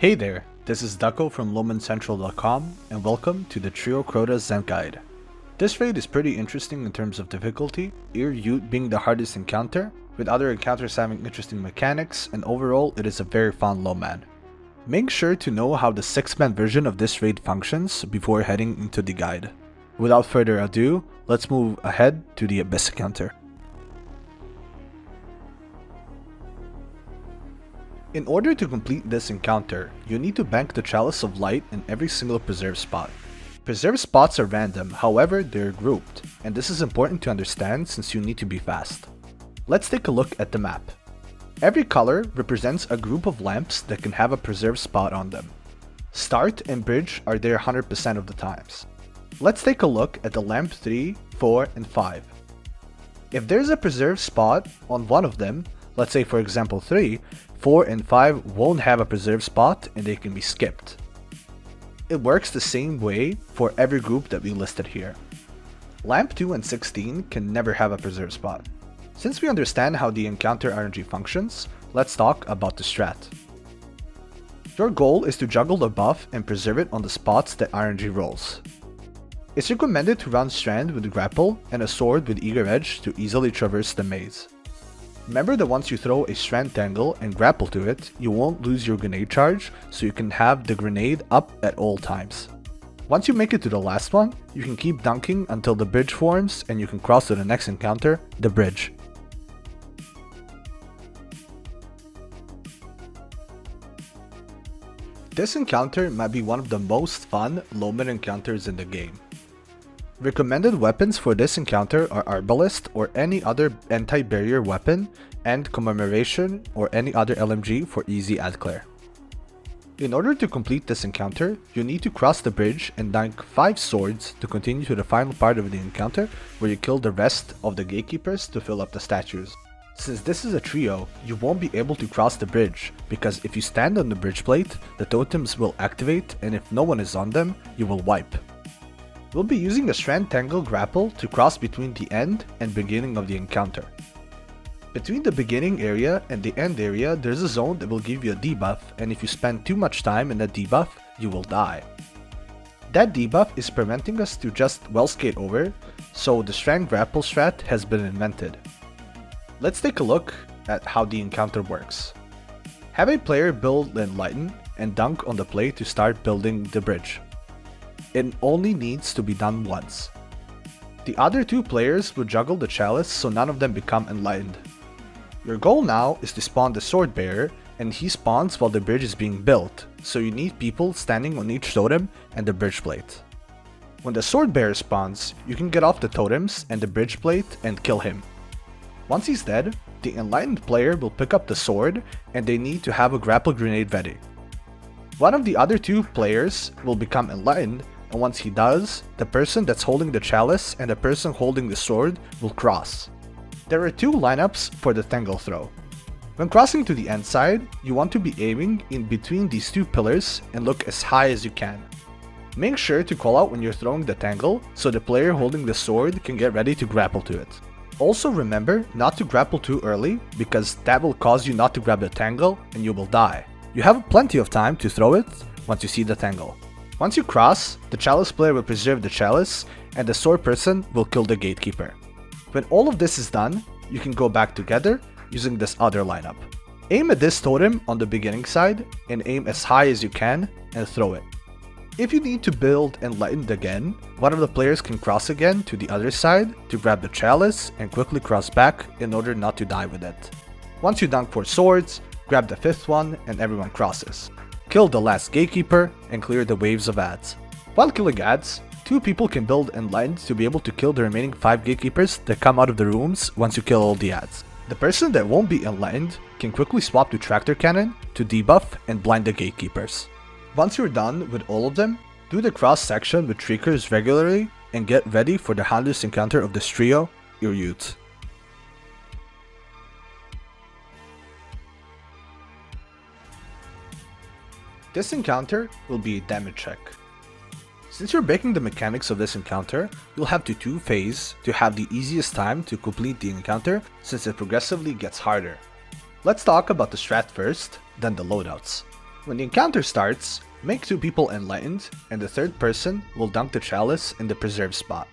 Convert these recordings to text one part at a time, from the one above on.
Hey there, this is Ducko from LowmanCentral.com and welcome to the Trio Crota Zen Guide. This raid is pretty interesting in terms of difficulty, Ute being the hardest encounter, with other encounters having interesting mechanics, and overall it is a very fun Lowman. Make sure to know how the 6-man version of this raid functions before heading into the guide. Without further ado, let's move ahead to the Abyss encounter. In order to complete this encounter, you need to bank the Chalice of Light in every single preserve spot. Preserve spots are random, however they're grouped, and this is important to understand since you need to be fast. Let's take a look at the map. Every color represents a group of lamps that can have a preserve spot on them. Start and Bridge are there 100% of the times. Let's take a look at the lamp 3, 4, and 5. If there's a preserve spot on one of them, let's say for example 3, 4 and 5 won't have a preserve spot and they can be skipped. It works the same way for every group that we listed here. Lamp 2 and 16 can never have a preserve spot. Since we understand how the encounter RNG functions, let's talk about the strat. Your goal is to juggle the buff and preserve it on the spots that RNG rolls. It's recommended to run Strand with Grapple and a Sword with Eager Edge to easily traverse the maze. Remember that once you throw a Strand Tangle and grapple to it, you won't lose your grenade charge, so you can have the grenade up at all times. Once you make it to the last one, you can keep dunking until the bridge forms and you can cross to the next encounter, the bridge. This encounter might be one of the most fun Lowman encounters in the game. Recommended weapons for this encounter are Arbalest or any other anti-barrier weapon, and Commemoration or any other LMG for easy ad clear. In order to complete this encounter, you need to cross the bridge and dunk 5 swords to continue to the final part of the encounter where you kill the rest of the gatekeepers to fill up the statues. Since this is a trio, you won't be able to cross the bridge because if you stand on the bridge plate, the totems will activate, and if no one is on them, you will wipe. We'll be using a Strand Tangle Grapple to cross between the end and beginning of the encounter. Between the beginning area and the end area, there's a zone that will give you a debuff, and if you spend too much time in that debuff, you will die. That debuff is preventing us to just well skate over, so the Strand Grapple strat has been invented. Let's take a look at how the encounter works. Have a player build Enlighten and dunk on the plate to start building the bridge. It only needs to be done once. The other 2 players will juggle the chalice so none of them become enlightened. Your goal now is to spawn the sword bearer, and he spawns while the bridge is being built, so you need people standing on each totem and the bridge plate. When the sword bearer spawns, you can get off the totems and the bridge plate and kill him. Once he's dead, the enlightened player will pick up the sword and they need to have a grapple grenade ready. One of the other 2 players will become enlightened, and once he does, the person that's holding the chalice and the person holding the sword will cross. There are 2 lineups for the Tangle throw. When crossing to the end side, you want to be aiming in between these 2 pillars and look as high as you can. Make sure to call out when you're throwing the Tangle so the player holding the sword can get ready to grapple to it. Also remember not to grapple too early because that will cause you not to grab the Tangle and you will die. You have plenty of time to throw it once you see the Tangle. Once you cross, the Chalice player will preserve the Chalice and the sword person will kill the gatekeeper. When all of this is done, you can go back together using this other lineup. Aim at this totem on the beginning side and aim as high as you can and throw it. If you need to build Enlightened again, one of the players can cross again to the other side to grab the Chalice and quickly cross back in order not to die with it. Once you dunk 4 swords, grab the 5th one and everyone crosses. Kill the last gatekeeper and clear the waves of ads. While killing ads, 2 people can build Enlightened to be able to kill the remaining 5 gatekeepers that come out of the rooms once you kill all the ads. The person that won't be Enlightened can quickly swap to Tractor Cannon to debuff and blind the gatekeepers. Once you're done with all of them, do the cross section with Shriekers regularly and get ready for the hardest encounter of this trio, Ute. This encounter will be a damage check. Since you're breaking the mechanics of this encounter, you'll have to 2-phase to have the easiest time to complete the encounter since it progressively gets harder. Let's talk about the strat first, then the loadouts. When the encounter starts, make 2 people enlightened, and the third person will dunk the chalice in the preserve spot.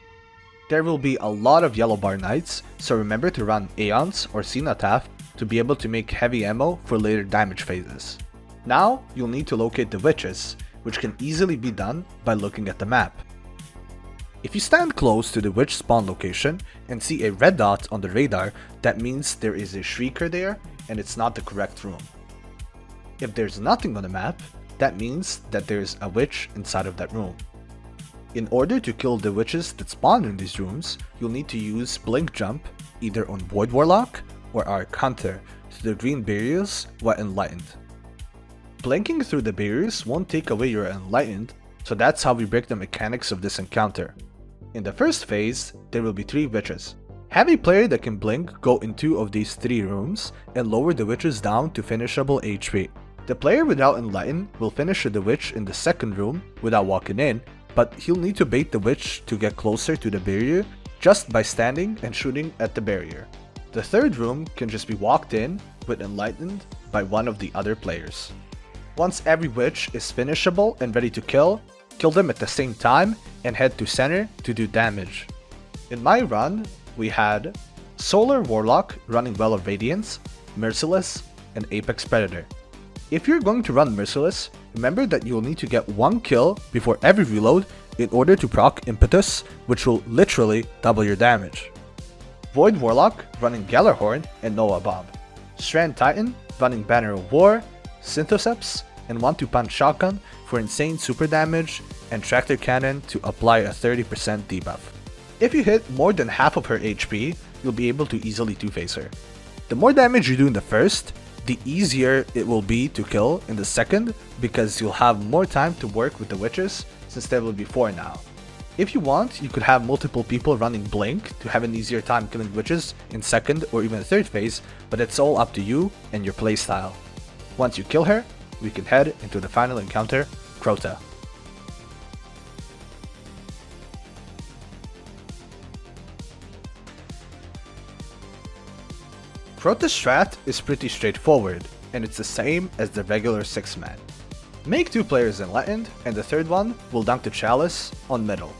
There will be a lot of yellow bar knights, so remember to run Aeons or Cenotaph to be able to make heavy ammo for later damage phases. Now, you'll need to locate the witches, which can easily be done by looking at the map. If you stand close to the witch spawn location and see a red dot on the radar, that means there is a shrieker there and it's not the correct room. If there's nothing on the map, that means that there's a witch inside of that room. In order to kill the witches that spawn in these rooms, you'll need to use Blink Jump either on Void Warlock or Arc Hunter to the green barriers while enlightened. Blinking through the barriers won't take away your enlightened, so that's how we break the mechanics of this encounter. In the first phase, there will be 3 witches. Have a player that can blink go in 2 of these 3 rooms and lower the witches down to finishable HP. The player without enlighten will finish the witch in the second room without walking in, but he'll need to bait the witch to get closer to the barrier just by standing and shooting at the barrier. The third room can just be walked in with enlightened by one of the other players. Once every witch is finishable and ready to kill them at the same time and head to center to do damage. In my run, we had Solar Warlock running Well of Radiance, Merciless, and Apex Predator. If you're going to run Merciless, remember that you'll need to get 1 kill before every reload in order to proc Impetus, which will literally double your damage. Void Warlock running Gallarhorn and Noah Bomb. Strand Titan running Banner of War, Synthoceps, and 1-2 punch shotgun for insane super damage, and Tractor Cannon to apply a 30% debuff. If you hit more than half of her HP, you'll be able to easily 2-phase her. The more damage you do in the first, the easier it will be to kill in the second, because you'll have more time to work with the witches since there will be 4 now. If you want, you could have multiple people running Blink to have an easier time killing witches in second or even third phase, but it's all up to you and your playstyle. Once you kill her, we can head into the final encounter, Crota. Crota's strat is pretty straightforward, and it's the same as the regular 6-man. Make 2 players enlightened, and the third one will dunk the chalice on middle.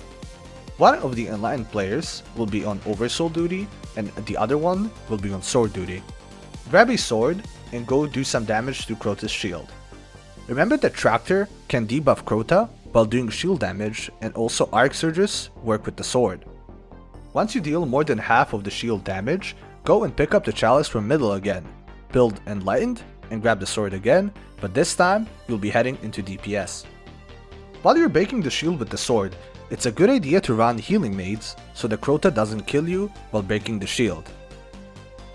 One of the enlightened players will be on Oversoul duty, and the other one will be on sword duty. Grab a sword and go do some damage to Crota's shield. Remember that Tractor can debuff Crota while doing shield damage, and also Arc Surges work with the sword. Once you deal more than half of the shield damage, go and pick up the chalice from middle again, build enlightened, and grab the sword again, but this time you'll be heading into DPS. While you're breaking the shield with the sword, it's a good idea to run healing maids so the Crota doesn't kill you while breaking the shield.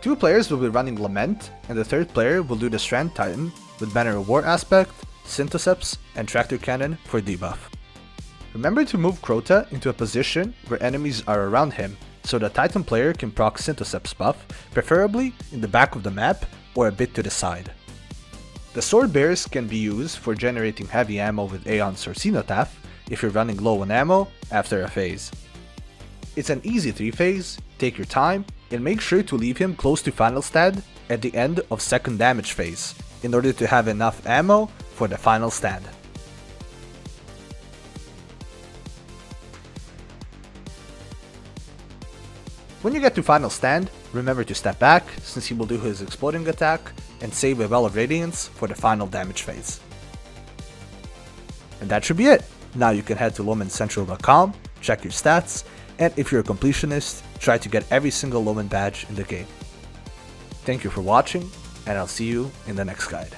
2 players will be running Lament, and the third player will do the Strand Titan with Banner of War aspect, Synthoceps, and Tractor Cannon for debuff. Remember to move Crota into a position where enemies are around him, so the Titan player can proc Synthoceps buff, preferably in the back of the map or a bit to the side. The sword bears can be used for generating heavy ammo with Aeons or Cenotaph if you're running low on ammo after a phase. It's an easy 3-phase, take your time, and make sure to leave him close to final stand at the end of second damage phase in order to have enough ammo for the final stand. When you get to final stand, remember to step back since he will do his exploding attack and save a Well of Radiance for the final damage phase. And that should be it. Now you can head to LowmanCentral.com, check your stats, and if you're a completionist, try to get every single Lowman badge in the game. Thank you for watching, and I'll see you in the next guide.